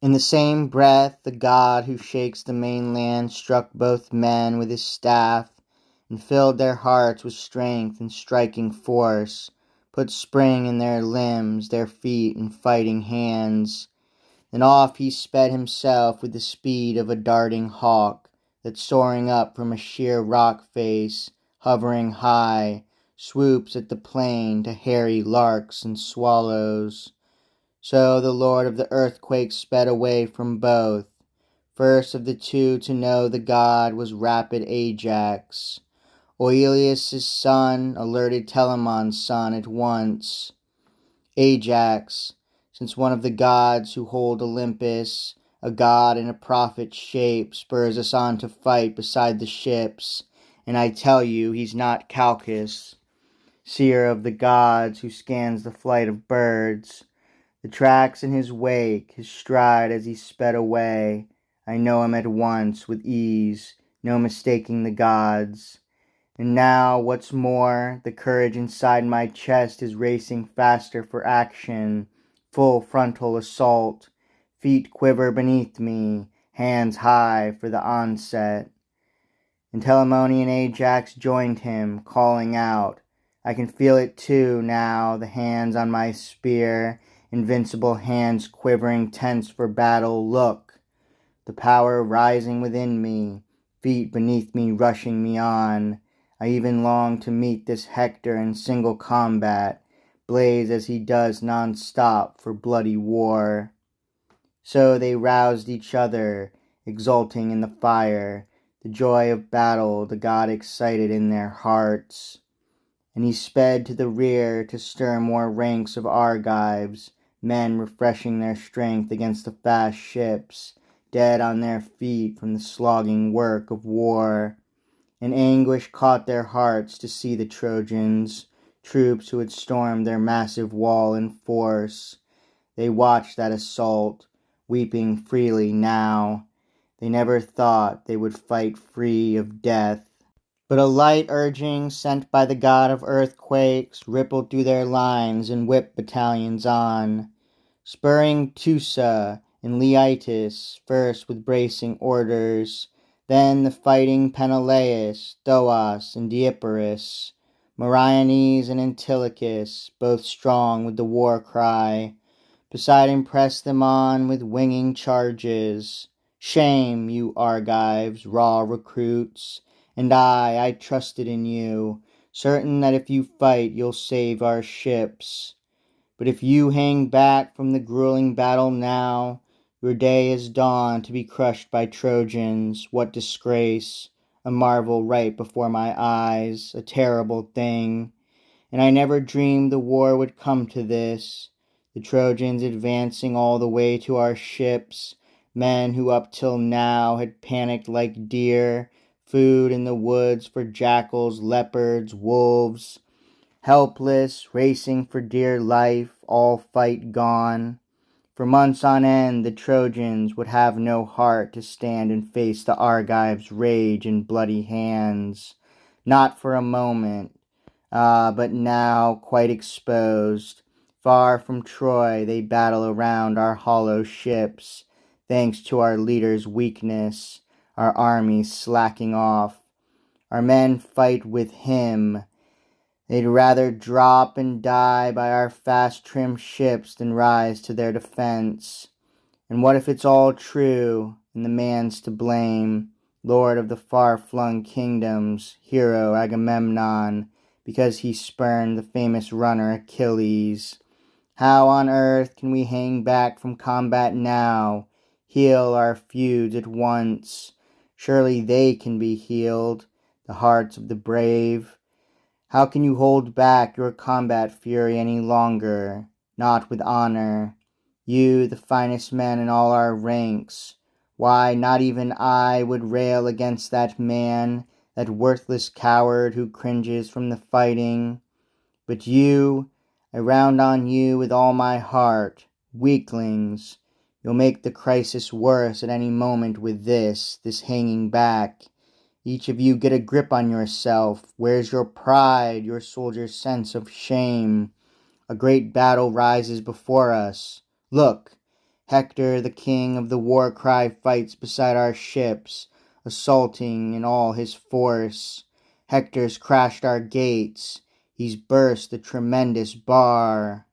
In the same breath, the god who shakes the mainland struck both men with his staff, and filled their hearts with strength and striking force, put spring in their limbs, their feet, and fighting hands. Then off he sped himself with the speed of a darting hawk, that soaring up from a sheer rock face, hovering high, swoops at the plain to harry larks and swallows. So the lord of the earthquake sped away from both. First of the two to know the god was rapid Ajax, Oileus' son, alerted Telamon's son at once. Ajax, since one of the gods who hold Olympus, a god in a prophet's shape, spurs us on to fight beside the ships, and I tell you he's not Calchas, seer of the gods who scans the flight of birds. The tracks in his wake, his stride as he sped away, I know him at once with ease, no mistaking the gods. And now, what's more, the courage inside my chest is racing faster for action, full frontal assault. Feet quiver beneath me, hands high for the onset. And Telamonian Ajax joined him, calling out. I can feel it too now, the hands on my spear, invincible hands quivering tense for battle. Look, the power rising within me, feet beneath me rushing me on. I even long to meet this Hector in single combat, blaze as he does non-stop for bloody war. So they roused each other, exulting in the fire, the joy of battle, the god excited in their hearts. And he sped to the rear to stir more ranks of Argives, men refreshing their strength against the fast ships, dead on their feet from the slogging work of war. And anguish caught their hearts to see the Trojans, troops who had stormed their massive wall in force. They watched that assault, weeping freely now. They never thought they would fight free of death. But a light urging sent by the god of earthquakes rippled through their lines and whipped battalions on, spurring Teusa and Leitus first with bracing orders, then the fighting Peneleus, Thoas, and Deipyrus, Meriones and Antilochus, both strong with the war cry. Poseidon pressed them on with winging charges. Shame, you Argives, raw recruits, and I trusted in you, certain that if you fight you'll save our ships. But if you hang back from the grueling battle now, your day is dawned to be crushed by Trojans. What disgrace! A marvel right before my eyes, a terrible thing. And I never dreamed the war would come to this. The Trojans advancing all the way to our ships, men who up till now had panicked like deer, food in the woods for jackals, leopards, wolves. Helpless, racing for dear life, all fight gone. For months on end the Trojans would have no heart to stand and face the Argives' rage and bloody hands. Not for a moment. But now, quite exposed, far from Troy, they battle around our hollow ships, thanks to our leader's weakness, our army slacking off. Our men fight with him. They'd rather drop and die by our fast-trimmed ships than rise to their defense. And what if it's all true, and the man's to blame, lord of the far-flung kingdoms, hero Agamemnon, because he spurned the famous runner Achilles? How on earth can we hang back from combat now, heal our feuds at once? Surely they can be healed, the hearts of the brave. How can you hold back your combat fury any longer? Not with honor. You, the finest men in all our ranks. Why, not even I would rail against that man, that worthless coward who cringes from the fighting. But you, I round on you with all my heart. Weaklings, you'll make the crisis worse at any moment with this hanging back. Each of you get a grip on yourself. Where's your pride, your soldier's sense of shame? A great battle rises before us. Look, Hector, the king of the war cry, fights beside our ships, assaulting in all his force. Hector's crashed our gates, he's burst the tremendous bar.